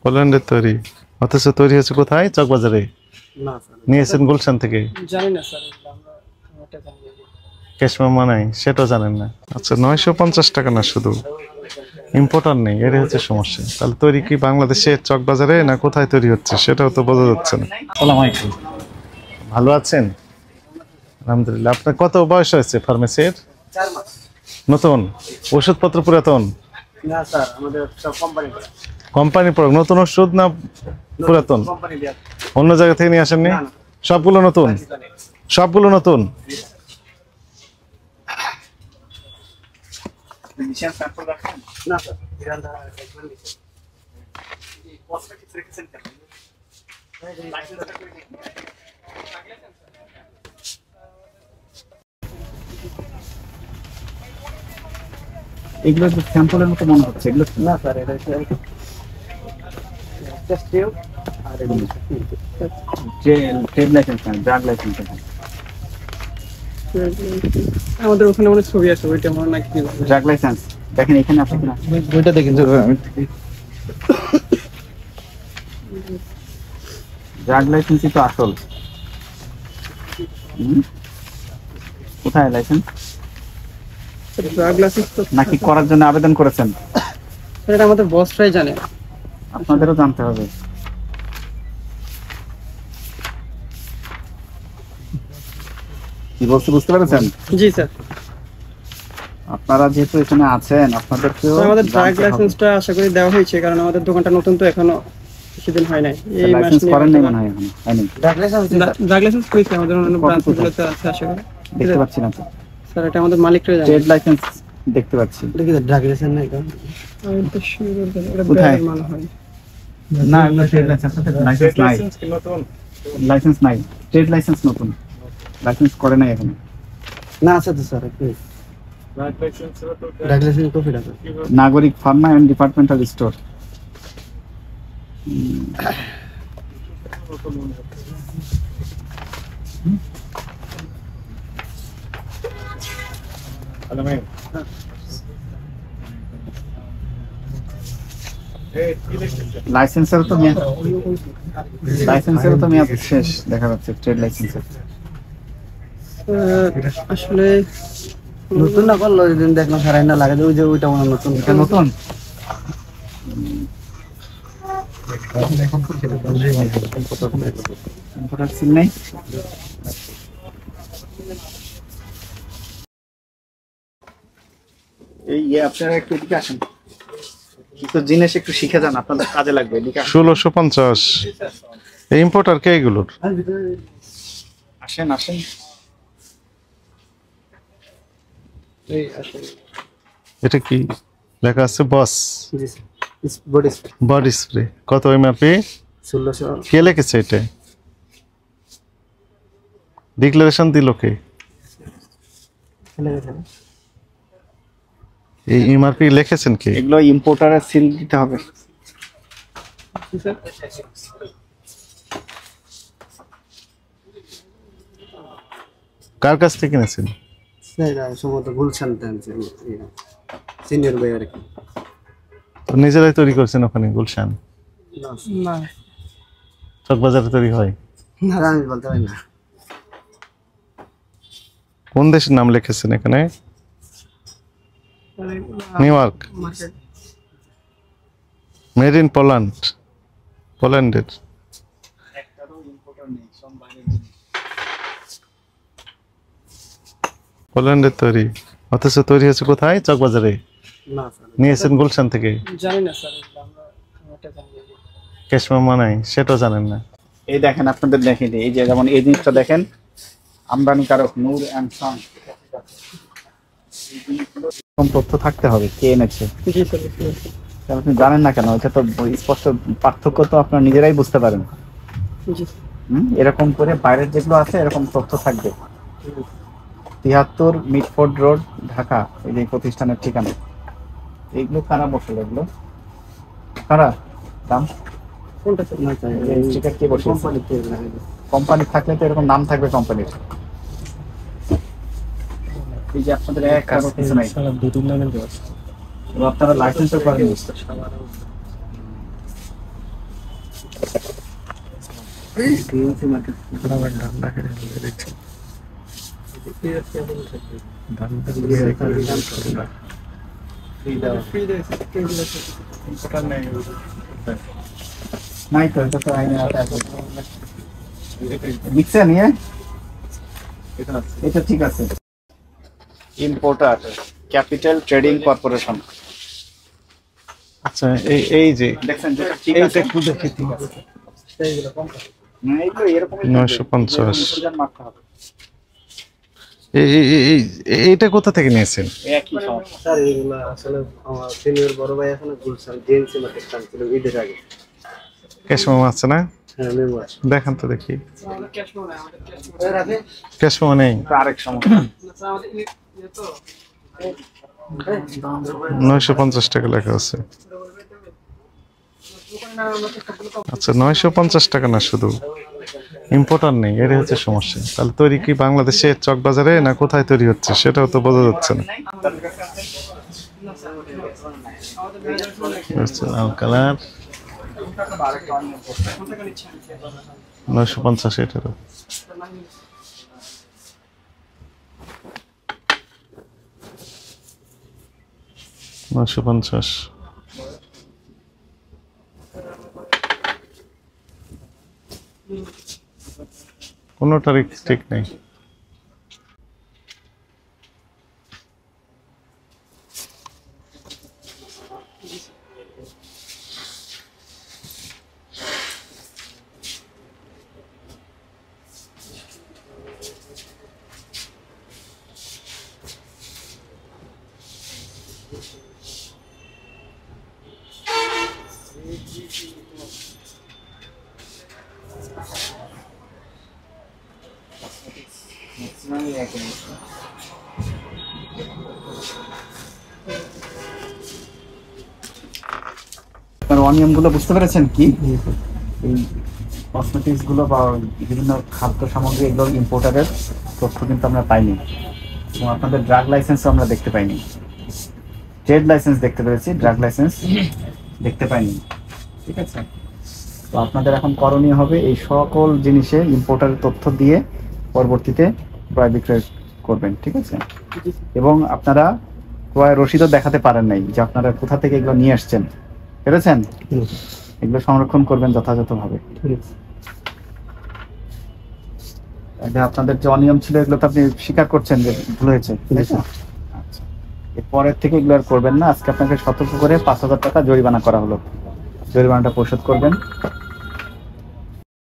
পোল্যান্ডের তৈরি, অথচ তৈরি হয়েছে কোথায়? চকবাজারে। না স্যার, নিয়েছেন গুলশান থেকে। জানি না স্যার, আমরা ওটা জানি না। ক্যাশ মেমো নাই, সেটাও জানেন না। আচ্ছা, 950 টাকা না, শুধু ইম্পোর্টার নেই, এটাই হচ্ছে সমস্যা। তাহলে তৈরি কি বাংলাদেশে চকবাজারে না কোথায় তৈরি হচ্ছে সেটাও তো বোঝা যাচ্ছে না। আসসালামু আলাইকুম। ভালো আছেন? আলহামদুলিল্লাহ। আপনার কত বয়স হয়েছে ফার্মেসির? 4 মাস। নতুন? ওষুধপত্র পুরাতন? না স্যার, আমাদের সব কোম্পানি কোম্পানি প্রোডাক্ট। নতুন ওষুধ না পুরাতন? কোম্পানি দেয়া। অন্য জায়গা থেকে নিয়ে আসেননি? না, না। সবগুলো নতুন? সবগুলো নতুন? মিশন স্যাম্পল রাখেন? না স্যার, বিরান্ডা একবার দিছি। এই কসমেটিক্স রেখেছেন কেন? লাইসেন্সটা করে দিন। এগুলো তো স্যাম্পলের মতো মনে হচ্ছে, এগুলো না স্যার, এটা টেস্ট টিউব আর এগুলো যে ট্রেড লাইসেন্স না, ড্রাগ লাইসেন্স না। আমাদের ওখানে অনেক ছবি আছে, ওইটা আমার নাকি ড্রাগ লাইসেন্স দেখেন এখানে আছে কিনা, ওইটা দেখেন। ড্রাগ লাইসেন্সই তো আসল। কোথায় লাইসেন্স? ড্রাগ লাইসেন্স তো নাকি করার জন্য আবেদন করেছেন? এটা আমাদের বসরাই জানে। আপনাদেরও জানতে হবে। কি বলতে বুঝতে পেরেছেন? জি স্যার। আপনারা যেহেতু এখানে আছেন, আপনাদেরকেও আমাদের ড্রাগ জানতে হবে। লাইসেন্সটা আশা করি দেওয়া হয়েছে, কারণ আমাদের দোকানটা নতুন তো, এখনো বেশিদিন হয় নাই। এই মাস লাইসেন্স করেন নাই মনে হয় এখনো, হয়নি? ড্রাগ লাইসেন্স হয়েছে আমাদের অন্যান্য ব্রাঞ্চগুলোতে আছে আশা করি। দেখতে পাচ্ছি না তো। স্যার, এটা আমাদের মালিকরা জানে। ট্রেড লাইসেন্স দেখতে পাচ্ছি। এটা কি ড্রাগ লাইসেন্স নাই? কারণ আমি তো শিওর এটা কোথায়? ব্র্যান্ডের মাল হয়। না, এগুলো ট্রেড লাইসেন্স, লাইসেন্স নাই। লাইসেন্স নাই, ট্রেড লাইসেন্স নতুন, লাইসেন্স করে নাই এখন। না আছে তো স্যার, একটু ড্রাগ লাইসেন্স কপি রাখুন। নাগরিক ফার্মা এন্ড ডিপার্টমেন্টাল স্টোর। লাইসেন্সেরও তো মেয়াদ, লাইসেন্সেরও তো মেয়াদ শেষ দেখা যাচ্ছে ট্রেড লাইসেন্সের। আসলে নতুন না করলো, যেদিন দেখলাম সারাই না লাগে, ওই যে ওইটা মনে হয় নতুন। এটা নতুন? ইম্পোর্টার সিল নাই? এই আপনারা একটু এদিকে আসেন, কিছু জিনিস একটু শিখে যান, আপনাদের কাজে লাগবে। এদিকে 1650। এই ইম্পোর্টার কে এগুলোর? আসেন আসেন। এই আসলে এটা কি লেখা আছে? Boss ji sir, body spray body spray. কত এমআরপি? 1600। কে লিখেছে এটা? ডিক্লারেশন দিল কে? এই এমআরপি লিখেছেন কে? এগুলো ইম্পোর্টারের সিল দিতে হবে। কার কাছ থেকে কিনেছেন? স্যার সম্ভবত গুলশান সিনিয়র ভাই আর কি। তো নিজেরাই তৈরি করছেন ওখানে গুলশান? না চকবাজারে তৈরি হয়? না, আমি বলতে পারি না। কোন দেশের নাম লিখেছেন এখানে? New York. Made in Poland. পোল্যান্ডের। পোল্যান্ডের তৈরি, অথচ তৈরি হয়েছে কোথায়? চকবাজারে। না স্যার, নিয়েছেন গুলশান থেকে। জানি না স্যার, আমরা ওটা জানি না। ক্যাশ মেমো নাই, সেটাও জানেন না। এই দেখেন, আপনাদের দেখেন, এই যে যেমন এই জিনিসটা দেখেন, আমদানিকারক নূর অ্যান্ড সন। এরকম তথ্য থাকতে হবে কে এনেছে। জি স্যার। আপনি জানেন না কেন? এটা তো স্পষ্ট পার্থক্য তো আপনারা নিজেরাই বুঝতে পারেন। জি এরকম করে বাইরের যেগুলো আছে এরকম তথ্য থাকবে। 73 মিটফোর্ড রোড, ঢাকা, এই যে প্রতিষ্ঠানের ঠিকানা। এইগুলো কারা বসে? এগুলো কারা? দাম কোনটা স্যার? না স্যার, এই স্টিকার কে বসে? কোম্পানিতে কোম্পানি থাকলে তো এরকম নাম থাকবে কোম্পানির। এই যে আপনাদের এক কারো কিছু নাই, সারা দুদিন নামের কাজ। আপনারা লাইসেন্সও করেন। নাই তো, এটা তো আইনে আছে। মিক্সে নিয়ে এটা ঠিক আছে। Importer capital trading corporation. আচ্ছা এই যে দেখছেন যেটা ঠিক আছে, একটু দেখে ঠিক আছে। না এই তো এরকম 950 মারতে হবে। এইটা কোথা থেকে নিয়েছেন? একই সমস্যা। স্যার এগুলো আসলে আমার সিনিয়র বড় ভাই আছে না গুলশান জেএনসি মার্কেট ছিল ঈদের আগে। ক্যাশ মেমো আছে না? হ্যাঁ মেমো আছে। দেখান তো দেখি। রাখে ক্যাশ মেমো নেই। আরেক সমস্যা। 950 টাকা লেখা আছে। আচ্ছা 950 টাকা না, শুধু ইম্পোর্টার নেই, এটাই হচ্ছে সমস্যা। তাহলে তৈরি কি বাংলাদেশে চকবাজারে না কোথায় তৈরি হচ্ছে সেটাও তো বোঝা যাচ্ছে না। লাল কালার 950 এটারও। নয়শো 50। কোনোটারই ঠিক নেই। আপনার অনিয়ম গুলো বুঝতে পেরেছেন কি? এই কসমেটিক্স গুলো বা বিভিন্ন খাদ্য সামগ্রী এগুলো ইম্পোর্টারের তথ্য কিন্তু আমরা পাইনি, এবং আপনাদের ড্রাগ লাইসেন্সও আমরা দেখতে পাইনি। ট্রেড লাইসেন্স দেখতে পেরেছি, ড্রাগ লাইসেন্স দেখতে পাইনি। ঠিক আছে, তো আপনাদের এখন করণীয় হবে এই সকল জিনিসে ইম্পোর্টারের তথ্য দিয়ে পরবর্তীতে ক্রয় বিক্রয় করবেন। ঠিক আছে, এবং আপনারা ক্রয় রসিদও দেখাতে পারেন নাই যে আপনারা কোথা থেকে এগুলো নিয়ে আসছেন, পেরেছেন? এগুলো সংরক্ষণ করবেন যথাযথভাবে। আপনাদের যে অনিয়ম ছিল এগুলো তো আপনি স্বীকার করছেন যে ভুল হয়েছে, তাই তো? আচ্ছা, এরপরের থেকে এগুলো আর করবেন না। আজকে আপনাকে সতর্ক করে 5,000 টাকা জরিমানা করা হলো, জরিমানাটা পরিশোধ করবেন।